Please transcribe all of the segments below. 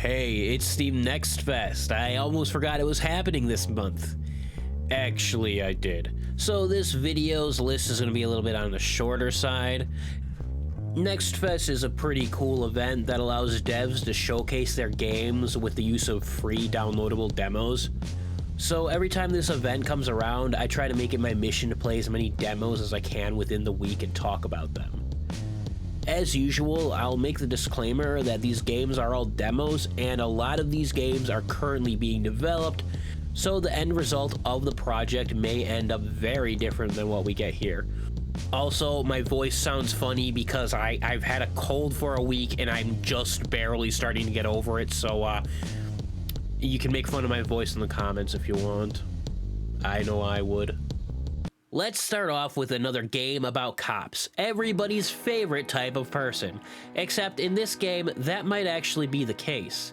Hey, it's Steam Nextfest. I almost forgot it was happening this month. Actually, I did. So this video's list is going to be a little bit on the shorter side. Nextfest is a pretty cool event that allows devs to showcase their games with the use of free downloadable demos. So every time this event comes around, I try to make it my mission to play as many demos as I can within the week and talk about them. As usual, I'll make the disclaimer that these games are all demos, and a lot of these games are currently being developed, so the end result of the project may end up very different than what we get here. Also, my voice sounds funny because I've had a cold for a week and I'm just barely starting to get over it, so you can make fun of my voice in the comments if you want. I know I would. Let's start off with another game about cops, everybody's favorite type of person, except in this game, that might actually be the case.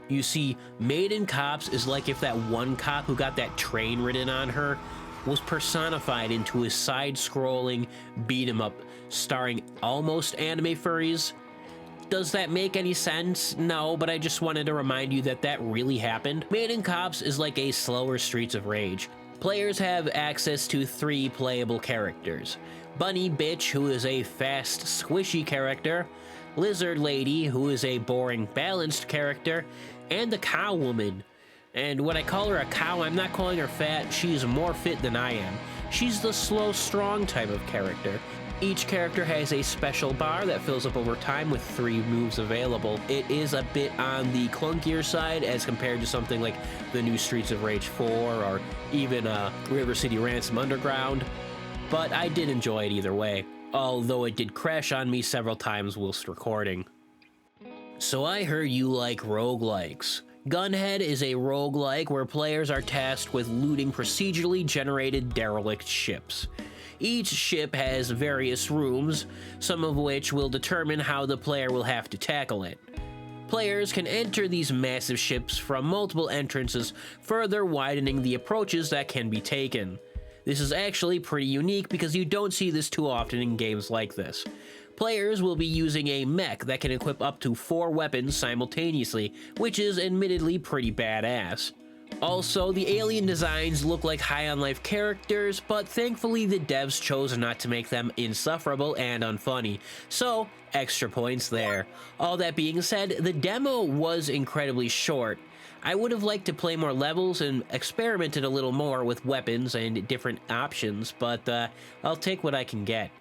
You see, Maiden Cops is like if that one cop who got that train ridden on her was personified into a side-scrolling beat-em-up starring almost anime furries. Does that make any sense? No, but I just wanted to remind you that that really happened. Maiden Cops is like a slower Streets of Rage. Players have access to 3 playable characters. Bunny Bitch, who is a fast, squishy character, Lizard Lady, who is a boring, balanced character, and the Cow Woman. And when I call her a cow, I'm not calling her fat, she's more fit than I am. She's the slow, strong type of character. Each character has a special bar that fills up over time with 3 moves available. It is a bit on the clunkier side as compared to something like the new Streets of Rage 4 or even River City Ransom Underground, but I did enjoy it either way, although it did crash on me several times whilst recording. So I heard you like roguelikes. Gunhead is a roguelike where players are tasked with looting procedurally generated derelict ships. Each ship has various rooms, some of which will determine how the player will have to tackle it. Players can enter these massive ships from multiple entrances, further widening the approaches that can be taken. This is actually pretty unique because you don't see this too often in games like this. Players will be using a mech that can equip up to 4 weapons simultaneously, which is admittedly pretty badass. Also, the alien designs look like high-on-life characters, but thankfully the devs chose not to make them insufferable and unfunny, so extra points there. All that being said, the demo was incredibly short. I would have liked to play more levels and experimented a little more with weapons and different options, but I'll take what I can get.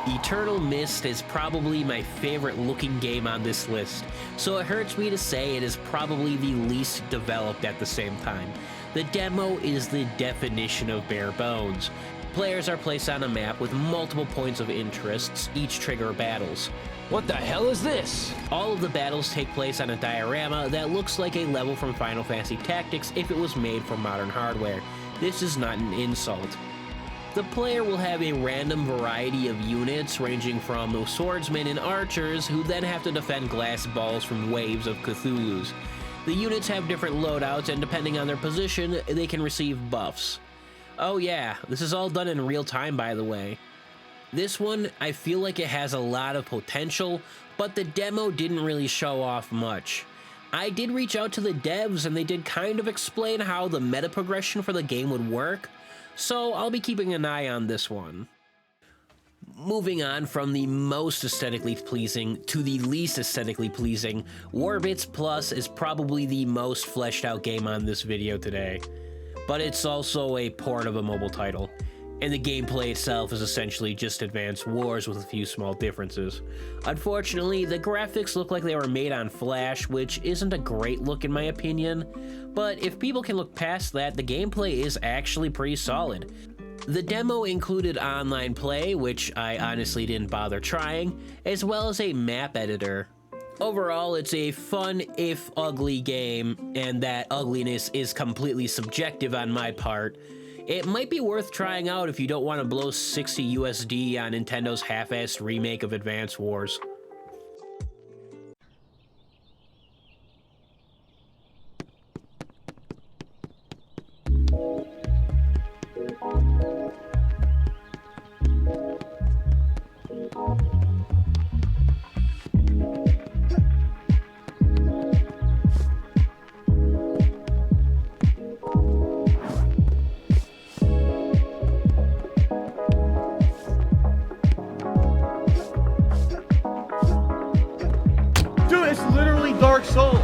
Eternal Mist is probably my favorite looking game on this list, so it hurts me to say it is probably the least developed at the same time. The demo is the definition of bare bones. Players are placed on a map with multiple points of interest, each trigger battles. What the hell is this? All of the battles take place on a diorama that looks like a level from Final Fantasy Tactics if it was made for modern hardware. This is not an insult. The player will have a random variety of units ranging from swordsmen and archers who then have to defend glass balls from waves of Cthulhus. The units have different loadouts and depending on their position, they can receive buffs. Oh yeah, this is all done in real time by the way. This one, I feel like it has a lot of potential, but the demo didn't really show off much. I did reach out to the devs and they did kind of explain how the meta progression for the game would work, so I'll be keeping an eye on this one. Moving on from the most aesthetically pleasing to the least aesthetically pleasing, Warbits Plus is probably the most fleshed out game on this video today. But it's also a port of a mobile title, and the gameplay itself is essentially just Advanced Wars with a few small differences. Unfortunately, the graphics look like they were made on Flash, which isn't a great look in my opinion, but if people can look past that, the gameplay is actually pretty solid. The demo included online play, which I honestly didn't bother trying, as well as a map editor. Overall, it's a fun, if ugly game, and that ugliness is completely subjective on my part. It might be worth trying out if you don't want to blow 60 USD on Nintendo's half-assed remake of Advance Wars. souls.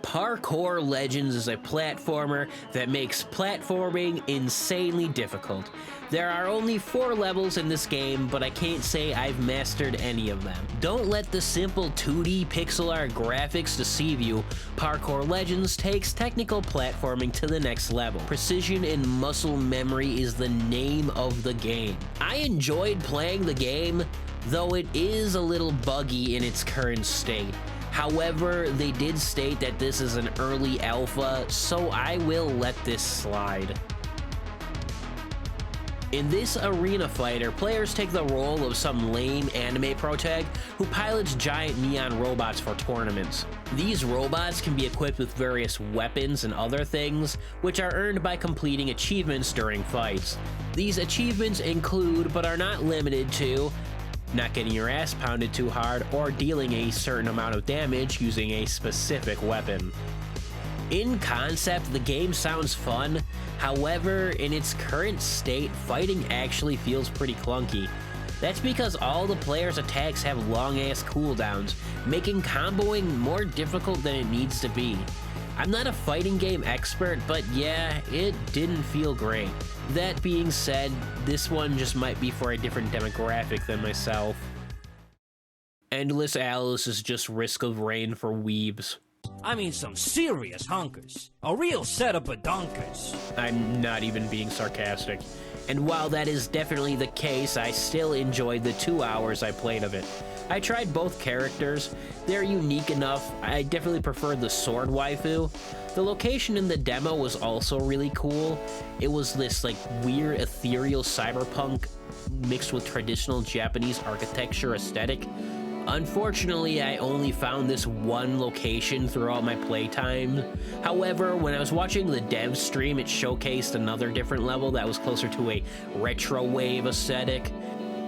Parkour Legends is a platformer that makes platforming insanely difficult. There are only 4 levels in this game, but I can't say I've mastered any of them. Don't let the simple 2D pixel art graphics deceive you. Parkour Legends takes technical platforming to the next level. Precision and muscle memory is the name of the game. I enjoyed playing the game, though it is a little buggy in its current state. However, they did state that this is an early alpha, so I will let this slide. In this arena fighter, players take the role of some lame anime protag who pilots giant neon robots for tournaments. These robots can be equipped with various weapons and other things, which are earned by completing achievements during fights. These achievements include, but are not limited to, not getting your ass pounded too hard, or dealing a certain amount of damage using a specific weapon. In concept, the game sounds fun. However, in its current state, fighting actually feels pretty clunky. That's because all the players' attacks have long-ass cooldowns, making comboing more difficult than it needs to be. I'm not a fighting game expert, but yeah, it didn't feel great. That being said, this one just might be for a different demographic than myself. Endless Alice is just Risk of Rain for weebs. I mean some serious hunkers. A real set of badonkers. I'm not even being sarcastic. And while that is definitely the case, I still enjoyed the 2 hours I played of it. I tried both characters. They're unique enough. I definitely preferred the sword waifu. The location in the demo was also really cool. It was this like weird ethereal cyberpunk mixed with traditional Japanese architecture aesthetic. Unfortunately, I only found this one location throughout my playtime. However, when I was watching the dev stream, it showcased another different level that was closer to a retro wave aesthetic.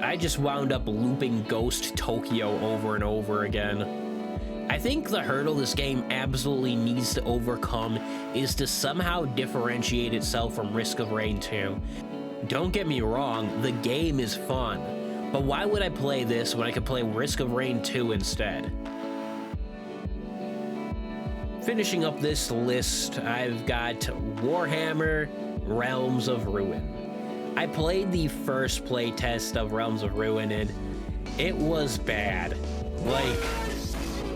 I just wound up looping Ghost Tokyo over and over again. I think the hurdle this game absolutely needs to overcome is to somehow differentiate itself from Risk of Rain 2. Don't get me wrong, the game is fun, but why would I play this when I could play Risk of Rain 2 instead? Finishing up this list, I've got Warhammer Realms of Ruin. I played the first playtest of Realms of Ruin and it was bad. Like,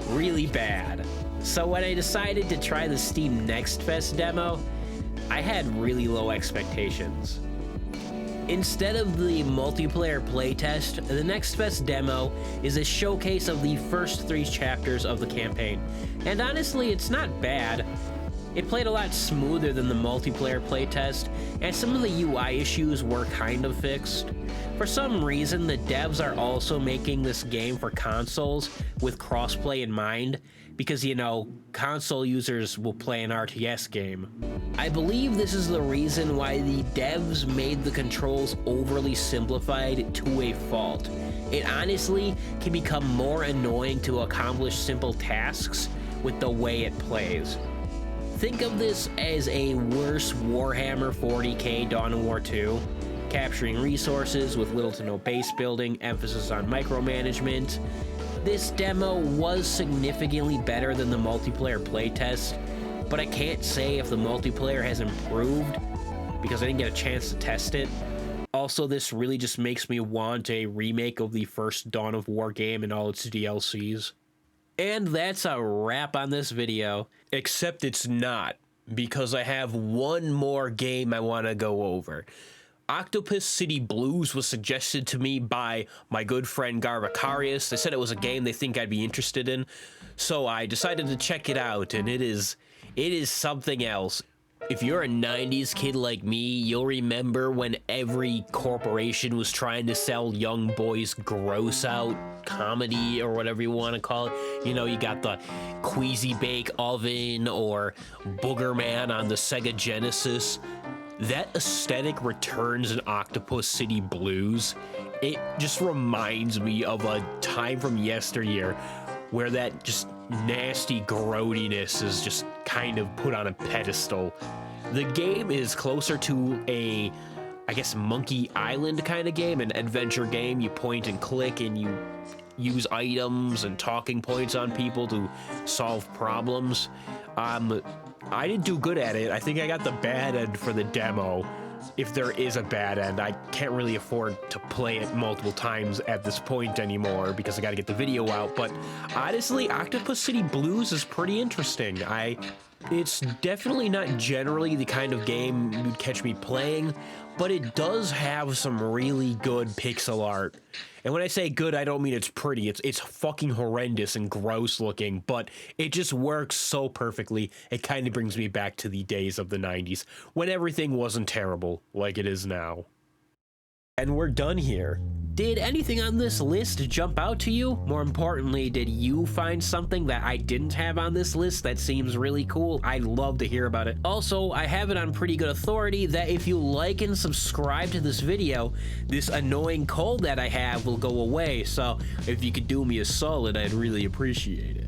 really bad. So when I decided to try the Steam Nextfest demo, I had really low expectations. Instead of the multiplayer playtest, the Nextfest demo is a showcase of the first 3 chapters of the campaign. And honestly, it's not bad. It played a lot smoother than the multiplayer playtest, and some of the UI issues were kind of fixed. For some reason, the devs are also making this game for consoles with crossplay in mind, because, you know, console users will play an RTS game. I believe this is the reason why the devs made the controls overly simplified to a fault. It honestly can become more annoying to accomplish simple tasks with the way it plays. Think of this as a worse Warhammer 40k Dawn of War 2, capturing resources with little to no base building, emphasis on micromanagement. This demo was significantly better than the multiplayer playtest, but I can't say if the multiplayer has improved because I didn't get a chance to test it. Also, this really just makes me want a remake of the first Dawn of War game and all its DLCs. And that's a wrap on this video, except it's not, because I have one more game I want to go over. Octopus City Blues was suggested to me by my good friend Garvacarius. They said it was a game they think I'd be interested in, so I decided to check it out, and it is something else. If you're a 90s kid like me, you'll remember when every corporation was trying to sell young boys gross out comedy or whatever you want to call it. You know, you got the Queasy Bake Oven or Booger Man on the Sega Genesis. That aesthetic returns in Octopus City Blues. It just reminds me of a time from yesteryear where that just nasty grody-ness is just kind of put on a pedestal. The game is closer to a, I guess, Monkey Island kind of game, an adventure game. You point and click and you use items and talking points on people to solve problems. I didn't do good at it. I think I got the bad end for the demo. If there is a bad end, I can't really afford to play it multiple times at this point anymore because I got to get the video out. But honestly, Octopus City Blues is pretty interesting. It's definitely not generally the kind of game you'd catch me playing, but it does have some really good pixel art. And when I say good, I don't mean it's pretty. It's fucking horrendous and gross looking, but it just works so perfectly. It kind of brings me back to the days of the 90s when everything wasn't terrible like it is now. And we're done here. Did anything on this list jump out to you? More importantly, did you find something that I didn't have on this list that seems really cool? I'd love to hear about it. Also, I have it on pretty good authority that if you like and subscribe to this video, this annoying cold that I have will go away. So if you could do me a solid, I'd really appreciate it.